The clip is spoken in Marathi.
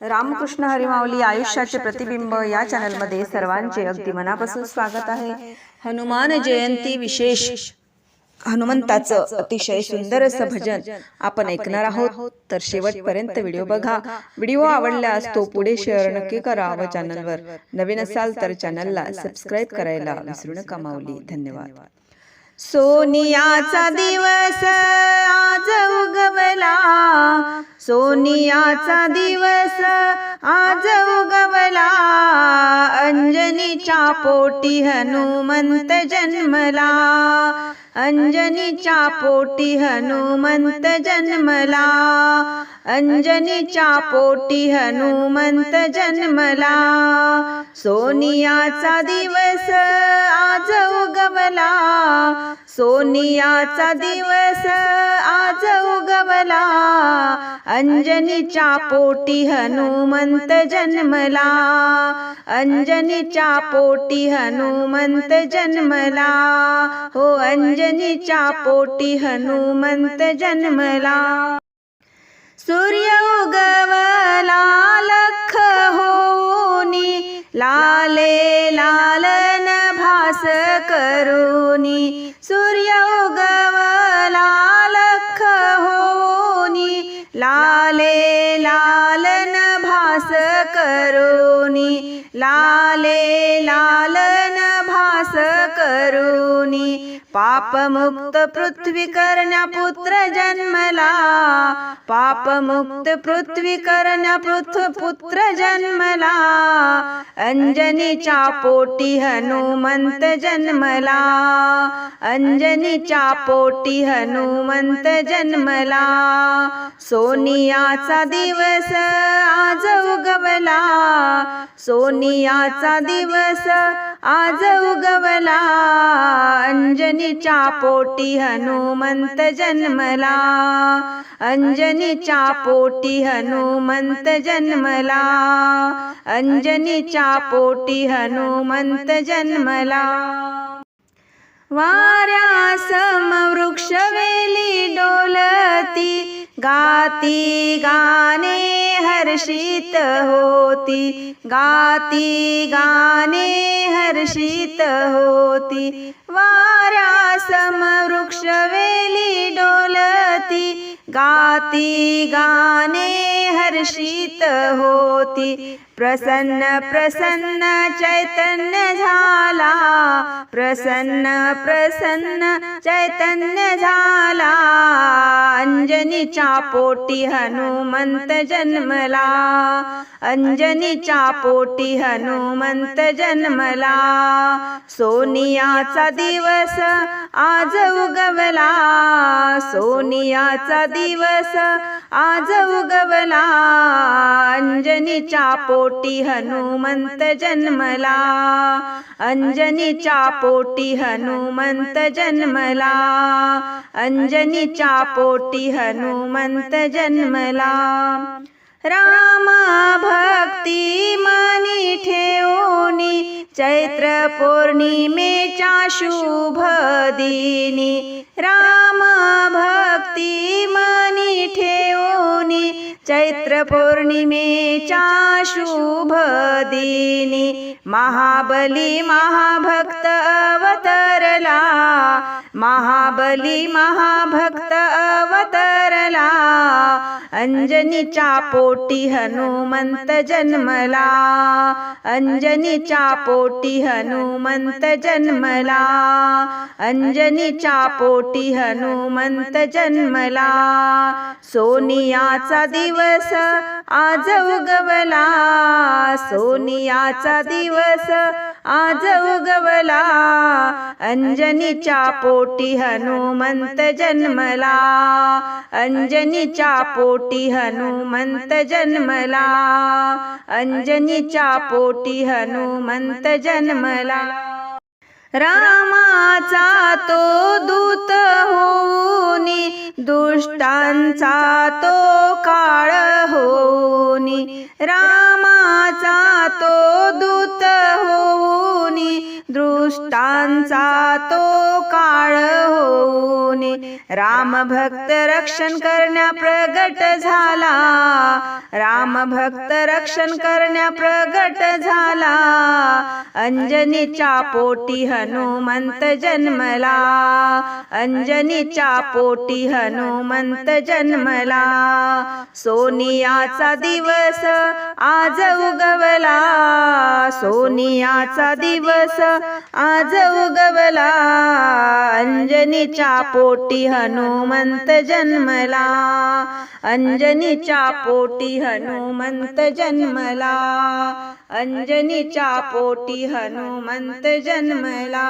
रामकृष्ण हरी माऊली आयुष्याचे प्रतिबिंब या चॅनलमध्ये सर्वांचे अगदी मनापासून स्वागत आहे। हनुमान जयंती विशेष हनुमंताचं अतिशय सुंदर असं भजन आपण ऐकणार आहोत, तर शेवटपर्यंत व्हिडिओ बघा। व्हिडिओ आवडल्यास तो पुढे शेअर नक्की करा व चॅनलवर नवीन असाल तर चॅनलला सबस्क्राइब करायला विसरू नका माऊली। धन्यवाद। सोनियाचा दिवस आज उगवला, सोनियाचा दिवस आज उगवला, अंजनीच्या पोटी हनुमंत जन्मला, अंजनीच्या पोटी हनुमंत जन्मला, अंजनीच्या पोटी हनुमंत जन्मला। सोनियाचा दिवस आज उगवला, सोनियाचा दिवस आज उगवला, अंजनीच्या पोटी हनुमंत जन्मला, अंजनीच्या पोटी हनुमंत जन्मला, हो अंजनीच्या पोटी हनुमंत जन्मला। सूर्य उगवला लख होऊनी, लाले लालन भास करूनी, सूर्य उगवला लख होऊनी, लाले लालन भास करूनी, लाले लालन भास करूनी, पापमुक्त पृथ्वी करण्या पुत्र जन्मला, पापमुक्त पृथ्वी करण्या पुत्र जन्मला, अंजनीच्या पोटी हनुमंत जन्मला, अंजनीच्या पोटी हनुमंत जन्मला। सोनियाचा दिवस आज उगवला, सोनियाचा दिवस आज उगवला, अंजनीच्या पोटी हनुमंत जन्मला, अंजनीच्या पोटी हनुमंत जन्मला, अंजनीच्या पोटी हनुमंत जन्मला। वाऱ्यासम वृक्षवेली डोलती, गाती गाणे हर्षित होती, गाती गाणे हर्षित होती, वाऱ्यासम वृक्षवेली डोलती, गाती गाणे हर्षित होती, प्रसन्न प्रसन्न चैतन्य झाला, प्रसन्न प्रसन्न चैतन्य झाला, अंजनीच्या पोटी हनुमंत जन्मला, अंजनीच्या पोटी हनुमंत जन्मला। सोनियाचा दिवस आज उगवला, सोनियाचा दिवस आज उगवला, अंजनीच्या पोटी हनुमंत जन्मला, अंजनीच्या पोटी हनुमंत जन्मला, अंजनीच्या पोटी हनुमंत जन्मला। राम भक्ती मनी ठेवूनी, चैत्र पौर्णिमेच्या शुभ दिनी, राम भक्ती मनी ठेवूनी, चैत्र पौर्णिमेच्या शुभ दिनी, महाबली महाभक्त अवतरला, महाबली महाभक्त अवतरला, अंजनीच्या पोटी हनुमंत जन्मला, अंजनीच्या पोटी हनुमंत जन्मला, अंजनीच्या पोटी हनुमंत जन्मला। सोनियाचा दिवस आज उगवला, सोनियाचा दिवस आज उगवला, अंजनीच्या पोटी हनुमंत जन्मला, अंजनीच्या पोटी हनुमंत जन्मला, अंजनीच्या पोटी हनुमंत जन्मला। रामाचा तो दूत होऊनी, दुष्टांचा तो काळ होऊनी, रामाचा तो दूत होऊनी, दुष्टांचा तो काळ होऊनी, राम भक्त रक्षण करण्या प्रगट झाला, राम भक्त रक्षण करण्या प्रगट झाला, अंजनीच्या पोटी हनुमंत जन्मला, अंजनीच्या पोटी हनुमंत जन्मला. सोनियाचा दिवस आज उगवला, सोनियाचा दिवस आज उगवला, अंजनीच्या पोटी हनुमंत जन्मला, अंजनीच्या पोटी हनुमंत जन्मला, अंजनीच्या पोटी हनुमंत जन्मला.